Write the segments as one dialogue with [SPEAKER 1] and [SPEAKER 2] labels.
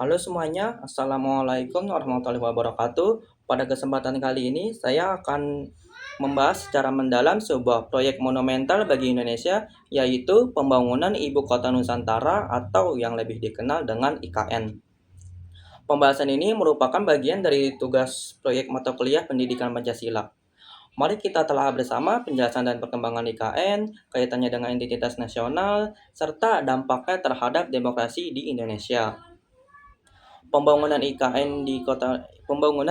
[SPEAKER 1] Halo semuanya, Assalamualaikum warahmatullahi wabarakatuh. Pada kesempatan kali ini, saya akan membahas secara mendalam sebuah proyek monumental bagi Indonesia, yaitu pembangunan Ibu Kota Nusantara atau yang lebih dikenal dengan IKN. Pembahasan ini merupakan bagian dari tugas proyek mata kuliah Pendidikan Pancasila. Mari kita telah bersama penjelasan dan perkembangan IKN, kaitannya dengan identitas nasional, serta dampaknya terhadap demokrasi di Indonesia. Pembangunan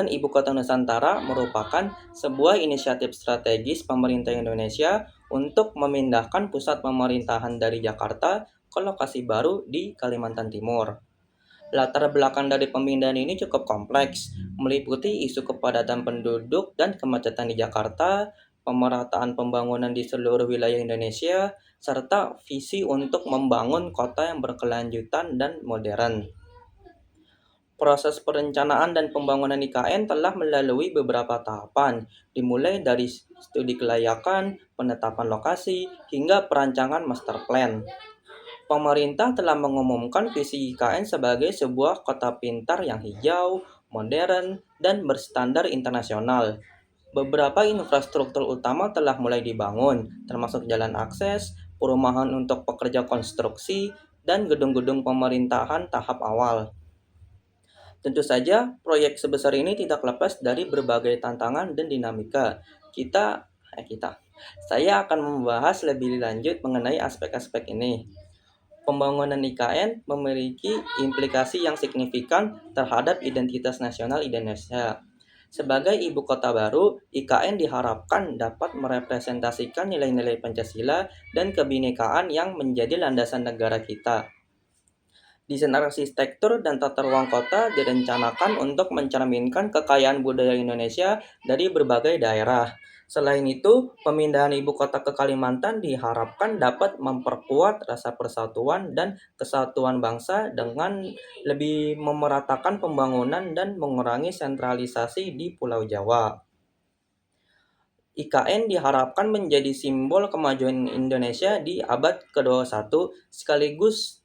[SPEAKER 1] Ibu Kota Nusantara merupakan sebuah inisiatif strategis pemerintah Indonesia untuk memindahkan pusat pemerintahan dari Jakarta ke lokasi baru di Kalimantan Timur. Latar belakang dari pemindahan ini cukup kompleks, meliputi isu kepadatan penduduk dan kemacetan di Jakarta, pemerataan pembangunan di seluruh wilayah Indonesia, serta visi untuk membangun kota yang berkelanjutan dan modern. Proses perencanaan dan pembangunan IKN telah melalui beberapa tahapan, dimulai dari studi kelayakan, penetapan lokasi, hingga perancangan master plan. Pemerintah telah mengumumkan visi IKN sebagai sebuah kota pintar yang hijau, modern, dan berstandar internasional. Beberapa infrastruktur utama telah mulai dibangun, termasuk jalan akses, perumahan untuk pekerja konstruksi, dan gedung-gedung pemerintahan tahap awal. Tentu saja, proyek sebesar ini tidak lepas dari berbagai tantangan dan dinamika. Kita, eh kita, saya akan membahas lebih lanjut mengenai aspek-aspek ini. Pembangunan IKN memiliki implikasi yang signifikan terhadap identitas nasional Indonesia. Sebagai ibu kota baru, IKN diharapkan dapat merepresentasikan nilai-nilai Pancasila dan kebinekaan yang menjadi landasan negara kita. Desain arsitektur dan tata ruang kota direncanakan untuk mencerminkan kekayaan budaya Indonesia dari berbagai daerah. Selain itu, pemindahan ibu kota ke Kalimantan diharapkan dapat memperkuat rasa persatuan dan kesatuan bangsa dengan lebih memeratakan pembangunan dan mengurangi sentralisasi di Pulau Jawa. IKN diharapkan menjadi simbol kemajuan Indonesia di abad ke-21 sekaligus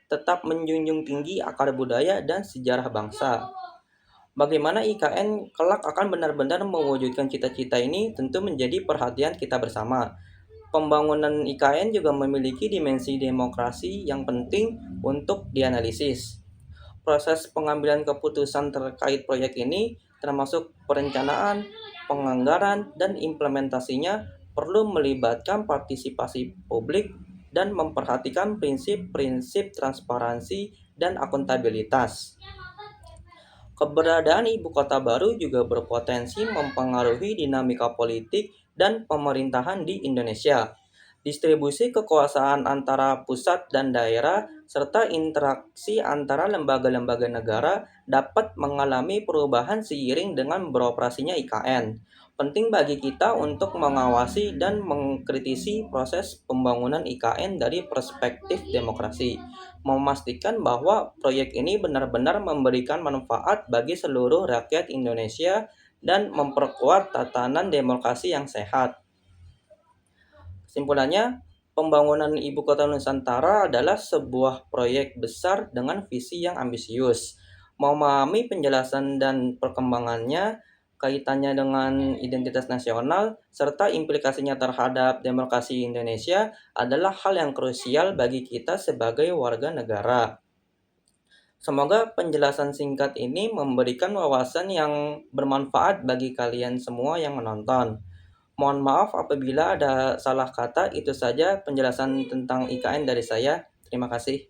[SPEAKER 1] tetap menjunjung tinggi akar budaya dan sejarah bangsa. Bagaimana IKN kelak akan benar-benar mewujudkan cita-cita ini tentu menjadi perhatian kita bersama. Pembangunan IKN juga memiliki dimensi demokrasi yang penting untuk dianalisis. Proses pengambilan keputusan terkait proyek ini, termasuk perencanaan, penganggaran, dan implementasinya, perlu melibatkan partisipasi publik dan memperhatikan prinsip-prinsip transparansi dan akuntabilitas. Keberadaan ibu kota baru juga berpotensi mempengaruhi dinamika politik dan pemerintahan di Indonesia. Distribusi kekuasaan antara pusat dan daerah, serta interaksi antara lembaga-lembaga negara dapat mengalami perubahan seiring dengan beroperasinya IKN. Penting bagi kita untuk mengawasi dan mengkritisi proses pembangunan IKN dari perspektif demokrasi, memastikan bahwa proyek ini benar-benar memberikan manfaat bagi seluruh rakyat Indonesia dan memperkuat tatanan demokrasi yang sehat. Kesimpulannya, pembangunan Ibu Kota Nusantara adalah sebuah proyek besar dengan visi yang ambisius. Memahami penjelasan dan perkembangannya, kaitannya dengan identitas nasional, serta implikasinya terhadap demokrasi Indonesia adalah hal yang krusial bagi kita sebagai warga negara. Semoga penjelasan singkat ini memberikan wawasan yang bermanfaat bagi kalian semua yang menonton. Mohon maaf apabila ada salah kata, itu saja penjelasan tentang IKN dari saya. Terima kasih.